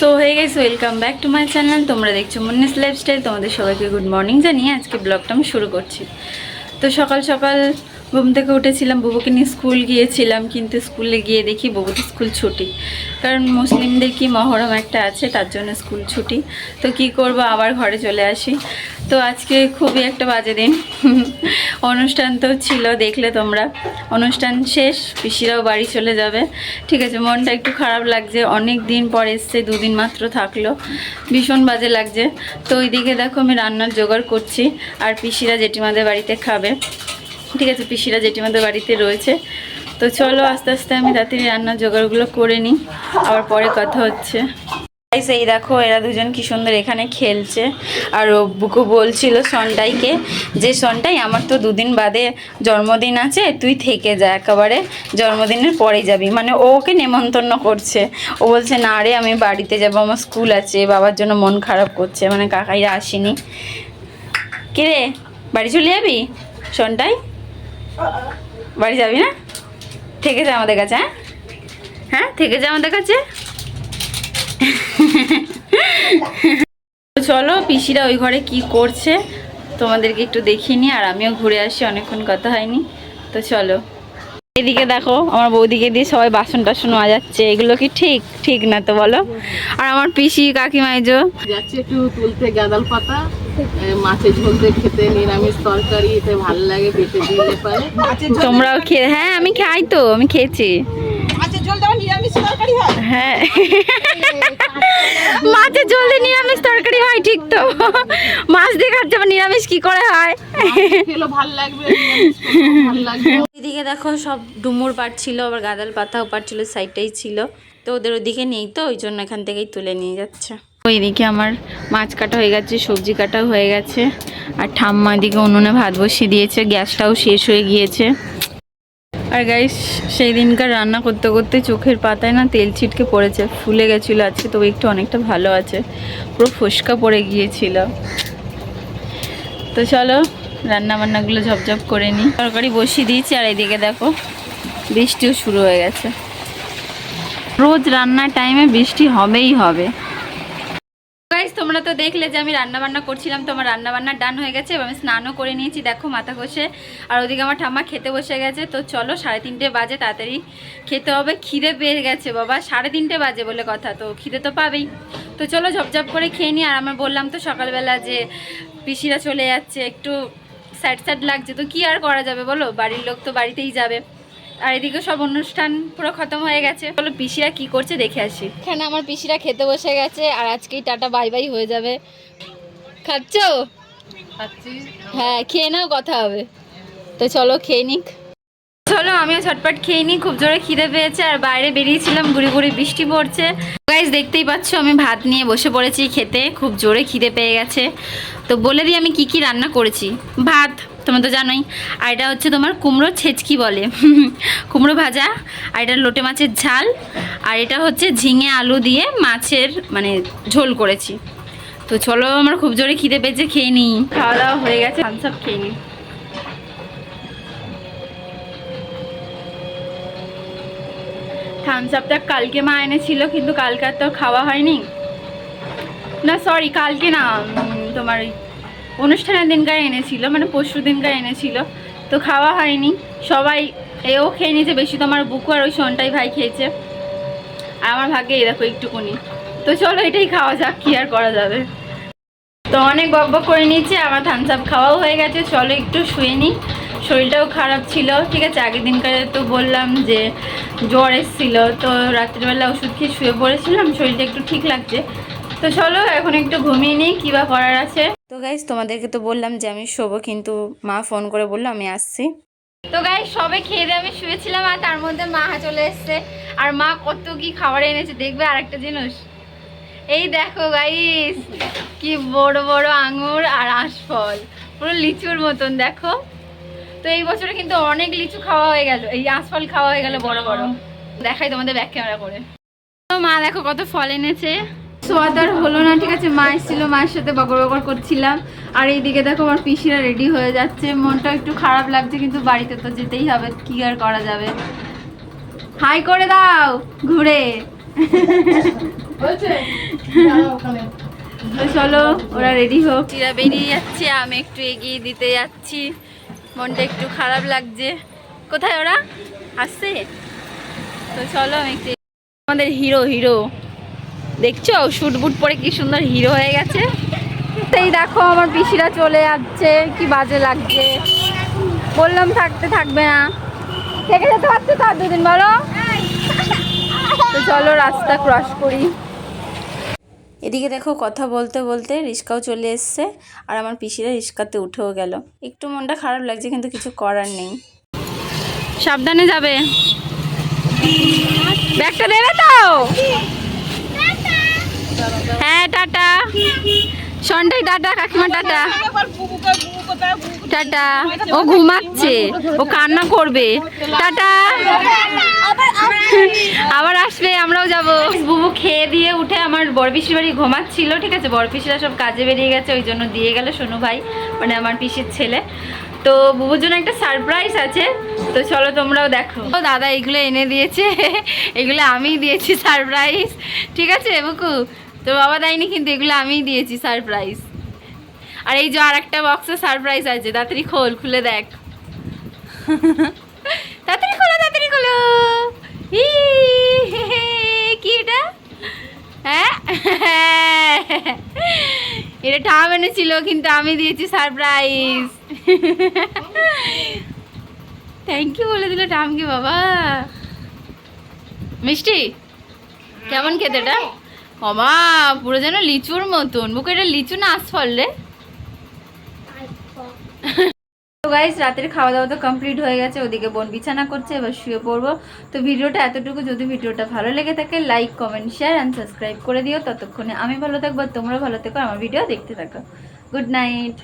তো হয়ে গেছে, welcome back to my channel. তোমরা দেখছো মুন্নিস লাইফস্টাইল। তোমাদের সবাইকে গুড মর্নিং জানিয়ে আজকে ব্লগটা আমি শুরু করছি। তো সকাল সকাল ঘুম থেকে উঠেছিলাম, বুবুকে নিয়ে স্কুল গিয়েছিলাম, কিন্তু স্কুলে গিয়ে দেখি বুবুর স্কুল ছুটি, কারণ মুসলিমদের কি মহরম একটা আছে, তার জন্য স্কুল ছুটি। তো কি করব, আবার ঘরে চলে আসি। তো আজকে খুবই একটা বাজে দিন। অনুষ্ঠান তো ছিল, দেখলে তোমরা। অনুষ্ঠান শেষ, পিসিরাও বাড়ি চলে যাবে। ঠিক আছে, মনটা একটু খারাপ লাগছে, অনেক দিন পর এসছে, দুদিন মাত্র থাকলো, ভীষণ বাজে লাগছে। তো ওইদিকে দেখো আমি রান্নার জোগাড় করছি, আর পিসিরা জেঠিমাদের বাড়িতে খাবে। ঠিক আছে, পিসিরা জেঠিমাদের বাড়িতে রয়েছে। তো চলো আস্তে আস্তে আমি তাড়াতাড়ি রান্নার জোগাড়গুলো করে নিই, আবার পরে কথা হচ্ছে। এই দেখো এরা দুজন কি সুন্দর এখানে খেলছে। আর ও বুকু বলছিল সন্টাইকে যে সন্টাই আমার তো দুদিন বাদে জন্মদিন আছে, তুই থেকে যা, একেবারে জন্মদিনের পরে যাবি, মানে ও ওকে নেমন্তন্ন করছে। ও বলছে না রে, আমি বাড়িতে যাবো, আমার স্কুল আছে, বাবার জন্য মন খারাপ করছে, মানে কাকাইরা আসেনি। কিরে বাড়ি চলে যাবি সন্টাই? বাড়ি যাবি না? থেকে যা আমাদের কাছে। হ্যাঁ হ্যাঁ, থেকে যা আমাদের কাছে। চলো পিসিরা ওই ঘরে কি করছে তোমাদেরকে একটু দেখিয়ে নি, আর আমিও ঘুরে আসি, অনেকক্ষণ কথা হয়নি। তো চলো, এদিকে দেখো আমার বৌদিকে দিয়ে সবাই বাসন টাসন মাজাচ্ছে, এগুলো কি ঠিক? ঠিক না তো বলো। আর আমার পিসি কাকিমা এই যাচ্ছে একটু তুলতে গাঁদাল পাতা, মাছের ঝোল দিয়ে খেতে, নিরামিষ তরকারি এতে ভালো লাগে, পেটে দিলে পারে। তোমরাও খেয়ে? হ্যাঁ আমি খাই, তো আমি খেয়েছি। মাছের ঝোল দেওয়া নিরামিষ তরকারি হয়? হ্যাঁ মাছের ঝোল দিয়ে নিরামিষ তরকারি হয়, ঠিক তো। মাছ দিয়ে খাচ্ছে, আবার নিরামিষ কি করে হয়? খেলো ভালো লাগবে, ভালো লাগবে। এদিকে দেখো সব ডুমুর পাড়ছিল, আবার গাঁদাল পাতাও পাড়ছিল, সাইডটাই ছিল। তো ওদের ওদিকে নেই, তো ওই জন্য এখান থেকেই তুলে নিয়ে যাচ্ছে। ওইদিকে আমার মাছ কাটা হয়ে গেছে, সবজি কাটাও হয়ে গেছে, আর ঠাম্মা এদিকে উনুনে ভাত বসিয়ে দিয়েছে, গ্যাসটাও শেষ হয়ে গিয়েছে। আর গাইস, সেই দিনকার রান্না করতে করতে চোখের পাতায় না তেল ছিটকে পড়েছে, ফুলে গেছিলো। আজকে তবে একটু অনেকটা ভালো আছে, পুরো ফোসকা পড়ে গিয়েছিল। তো চলো রান্না বান্নাগুলো ঝপঝপ করে নিই। তরকারি বসিয়ে দিয়েছি, আর এদিকে দেখো বৃষ্টিও শুরু হয়ে গেছে। রোজ রান্নার টাইমে বৃষ্টি হবেই হবে। গাইস, তোমরা তো দেখলে যে আমি রান্না বান্না করছিলাম, তো আমার রান্না বান্না ডান হয়ে গেছে, এবার আমি স্নানও করে নিয়েছি, দেখো মাথা ঘষে। আর ওদিকে আমার ঠাম্মা খেতে বসে গেছে। তো চলো, 3:30 বাজে, তাড়াতাড়ি খেতে হবে, খিদে পেয়ে গেছে বাবা। 3:30 বাজে বলে কথা, তো খিদে তো পাবেই। তো চলো ঝপঝপ করে খেয়ে নিই। আর আমার বললাম তো সকালবেলা যে পিসিরা চলে যাচ্ছে, একটু স্যাড স্যাড লাগছে, তো কি আর করা যাবে বলো, বাড়ির লোক তো বাড়িতেই যাবে। আর এদিকে সব অনুষ্ঠান পুরো খতম হয়ে গেছে। চলো পিসিরা কি করছে দেখে আসি। এখানে আমার পিসিরা খেতে বসে গেছে, আর আজকেই টাটা বাই বাই হয়ে যাবে। খাচ্ছো? হ্যাঁ খেয়ে নাও, কথা হবে। তো চলো খেয়ে নিক। চলো আমিও ঝটপট খেয়ে নিই, খুব জোরে খিদে পেয়েছে। আর বাইরে বেরিয়েছিলাম, গুড়ি গুড়ি বৃষ্টি পড়ছে। গাইস দেখতেই পাচ্ছ আমি ভাত নিয়ে বসে পড়েছি খেতে, খুব জোরে খিদে পেয়ে গেছে। তো বলে দিই আমি কি কি রান্না করেছি। ভাত তোমরা তো জানোই, আর এটা হচ্ছে তোমার কুমড়ো ছেচকি বলে, কুমড়ো ভাজা, আর এটা লোটে মাছের ঝাল, আর এটা হচ্ছে ঝিঙে আলু দিয়ে মাছের মানে ঝোল করেছি। তো চলো আমার খুব জোরে খিদে পেয়েছে, খেয়ে নিই। খাওয়া দাওয়া হয়ে গেছে, থামস আপ খেয়ে নিই। থামস আপটা কালকে মা এনেছিল, কিন্তু কালকে আর তো খাওয়া হয়নি। না সরি, কালকে না, তোমার অনুষ্ঠানের দিনকার এনেছিল, মানে পরশু দিনকার এনেছিল, তো খাওয়া হয়নি। সবাই এও খেয়ে নিয়েছে বেশি, তো আমার বুকু আর ওই সনটাই ভাই খেয়েছে, আর আমার ভাগ্যে এই দেখো একটুকুনি। তো চলো এটাই খাওয়া যাক, কি আর করা যাবে। তো অনেক বকবক করে নিয়েছি, আমার থামস আপ খাওয়াও হয়ে গেছে। চলো একটু শুয়ে নিই, শরীরটাও খারাপ ছিল। ঠিক আছে, আগের দিনকারে তো বললাম যে জ্বর এসেছিল, তো রাত্রিবেলা ওষুধ খেয়ে শুয়ে পড়েছিলাম, শরীরটা একটু ঠিক লাগছে। তো চলো এখন একটু ঘুমিয়ে নিই, কী বা করার আছে। তো গাইস তোমাদেরকে তো বললাম যে আমি শোবো, কিন্তু মা ফোন করে বললো আমি আসছি। তো গাইস সবে খেয়ে দিয়ে আমি শুয়েছিলাম, আর তার মধ্যে মা চলে এসছে। আর মা কত কি খাবার এনেছে দেখবে। আরেকটা জিনিস এই দেখো গাইস, কি বড় বড় আঙুর আর আঁশফল, পুরো লিচুর মতন দেখো। তো এই বছরে কিন্তু অনেক লিচু খাওয়া হয়ে গেল, এই আঁশফল খাওয়া হয়ে গেল বড় বড়। দেখাই তোমাদের ব্যাক ক্যামেরা করে। তো মা দেখো কত ফল এনেছে। সোয়াদার হলো না, ঠিক আছে, মা এসেছিল, মায়ের সাথে বকর বকর করছিলাম। আর এইদিকে দেখো আমার পিসিরা রেডি হয়ে যাচ্ছে, মনটা একটু খারাপ লাগছে, কিন্তু বাড়িতে তো যেতেই হবে, কি আর করা যাবে। হাই করে দাও ঘুরে। হয়েছে? দাঁড়াও ওখানে। তো চলো ওরা রেডি হোক, এরা বেরিয়ে যাচ্ছে, আমি একটু এগিয়ে দিতে যাচ্ছি, মনটা একটু খারাপ লাগছে। কোথায় ওরা আসছে? তো চলো আমি একটু, আমাদের হিরো হিরো দেখছো শুট বুট পরে কি সুন্দর হিরো হয়ে গেছে। এই দেখো আমার পিসিরা চলে যাচ্ছে, কি বাজে লাগছে। বললাম থাকতে থাকবে না, থেকে যেতে পারছে তো আর দুদিন বলো। তো চলো রাস্তা ক্রস করি। এদিকে দেখো কথা বলতে বলতে রিস্কাও চলে এসছে, আর আমার পিসিরা রিস্কাতে উঠেও গেল। একটু মনটা খারাপ লাগছে কিন্তু কিছু করার নেই। সাবধানে যাবে, ব্যাগটা দেবে তো? হ্যাঁ টাটা সন্ধ্যায়, টাটা কাকিমা, টাটা টাটা। ও ঘুমাচ্ছে, ও কান্না করবে, টাটা। আবার আসবে, আমরাও যাব। বুবু খেয়ে দিয়ে উঠে আমার বড় পিসির বাড়ি ঘুমাচ্ছিল, ঠিক আছে। বড় পিসিরা সব কাজে বেরিয়ে গেছে, ওই জন্য দিয়ে গেল সোনু ভাই, মানে আমার পিসির ছেলে। তো বুবুর জন্য একটা সারপ্রাইজ আছে, তো চলো তোমরাও দেখো। ও দাদা এগুলো এনে দিয়েছে, এগুলো আমিই দিয়েছি সারপ্রাইজ, ঠিক আছে বুকু? তো বাবা দেয়নি কিন্তু এগুলো আমিই দিয়েছি সারপ্রাইজ। আর এই যে আর একটা বক্সে সারপ্রাইজ আছে, তাড়াতাড়ি খোল, খুলে দেখ। তাড়াতাড়ি খোলো, তাড়াতাড়ি খোলো। কি এটা? হ্যাঁ এটা ঠাম এনেছিল কিন্তু আমি দিয়েছি সারপ্রাইজ। থ্যাংক ইউ বলে দিল ঠামকে বাবা। মিষ্টি কেমন খেতে এটা? বাবা পুরো যেন লিচুর মতন। বুকে এটা লিচু না আঁশফল রে? তো গাইস রাতের খাওয়া দাওয়া তো কমপ্লিট হয়ে গেছে, ওদিকে বোন বিছানা করছে, এবার শুয়ে পড়বো। তো ভিডিওটা এতটুকু, যদি ভিডিওটা ভালো লেগে থাকে like comment share and subscribe করে দিও। ততক্ষণে আমি ভালো থাকবো, তোমরা ভালো থেকো, আমার ভিডিও দেখতে থাকো। Good night.